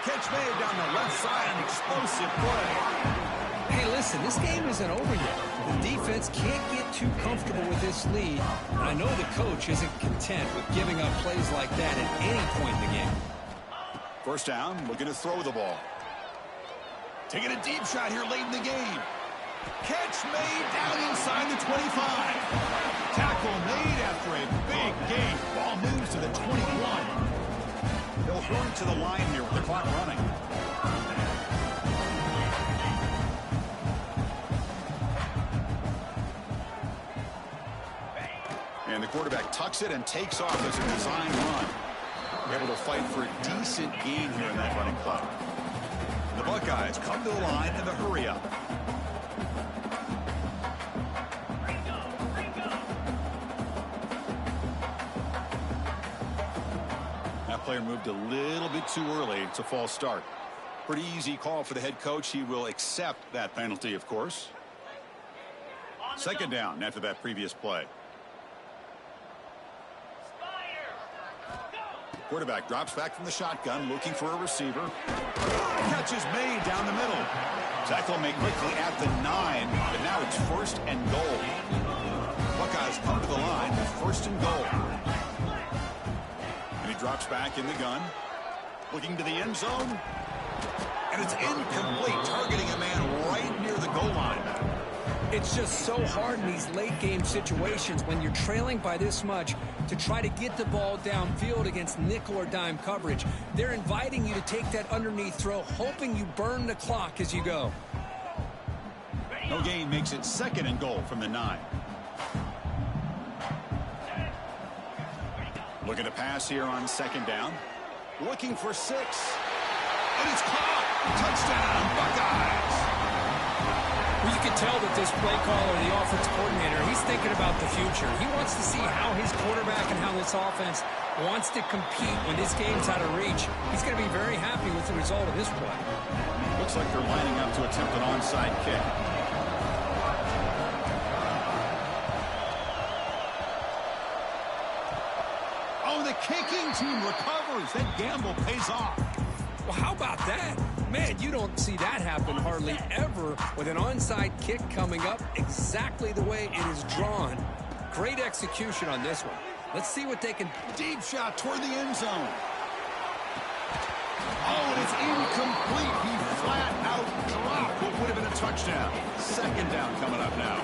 Speaker 1: Catch made down the left side, an explosive play.
Speaker 2: Hey, listen, this game isn't over yet. The defense can't get too comfortable with this lead. And I know the coach isn't content with giving up plays like that at any point in the game.
Speaker 1: 1st down, looking to throw the ball. Taking a deep shot here late in the game. Catch made down inside the 25. Tackle made after a big gain. Ball moves to the 21. They'll hurry to the line here with the clock running. And the quarterback tucks it and takes off as a design run. Able to fight for a decent gain here in that running play. The Buckeyes come to the line in the hurry up. Player moved a little bit too early. It's a false start. Pretty easy call for the head coach. He will accept that penalty, of course. 2nd down after that previous play. Quarterback drops back from the shotgun, looking for a receiver. Catch is made down the middle. Tackle made quickly at the 9, but now it's 1st and goal. Buckeyes come to the line with 1st and goal. Drops back in the gun. Looking to the end zone. And it's incomplete, targeting a man right near the goal line.
Speaker 2: It's just so hard in these late game situations when you're trailing by this much to try to get the ball downfield against nickel or dime coverage. They're inviting you to take that underneath throw, hoping you burn the clock as you go.
Speaker 1: No gain makes it 2nd and goal from the 9. Looking to pass here on 2nd down. Looking for 6. And it's caught. Touchdown, Buckeyes.
Speaker 2: Well, you can tell that this play caller, the offense coordinator, he's thinking about the future. He wants to see how his quarterback and how this offense wants to compete when this game's out of reach. He's going to be very happy with the result of this play.
Speaker 1: Looks like they're lining up to attempt an onside kick. Kicking team recovers. That gamble pays off.
Speaker 2: Well, how about that? Man, you don't see that happen hardly ever with an onside kick coming up exactly the way it is drawn. Great execution on this one. Let's see what they can...
Speaker 1: Deep shot toward the end zone. Oh, and it's incomplete. He flat out dropped what would have been a touchdown. 2nd down coming up now.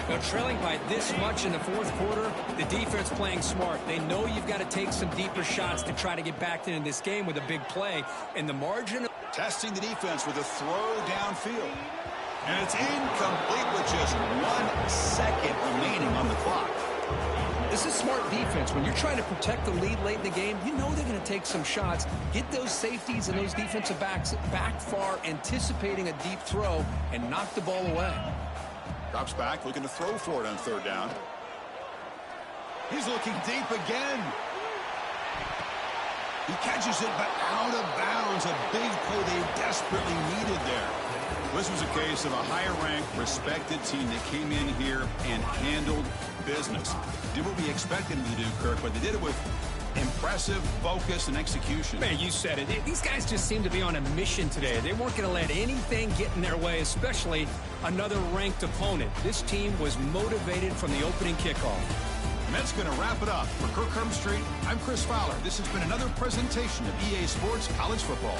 Speaker 2: Now, trailing by this much in the 4th quarter, the defense playing smart. They know you've got to take some deeper shots to try to get back into this game with a big play. And the margin...
Speaker 1: Testing the defense with a throw downfield. And it's incomplete with just 1 second remaining on the clock.
Speaker 2: This is smart defense. When you're trying to protect the lead late in the game, you know they're going to take some shots. Get those safeties and those defensive backs back far, anticipating a deep throw, and knock the ball away.
Speaker 1: Drops back, looking to throw for it on 3rd down. He's looking deep again. He catches it, but out of bounds. A big play they desperately needed there. This was a case of a higher-ranked, respected team that came in here and handled business. Did what we expected them to do, Kirk, but they did it with impressive focus and execution.
Speaker 2: Man, you said it. These guys just seem to be on a mission today. They weren't going to let anything get in their way, especially another ranked opponent. This team was motivated from the opening kickoff.
Speaker 1: And that's going to wrap it up. For Kirk Street, I'm Chris Fowler. This has been another presentation of EA Sports College Football.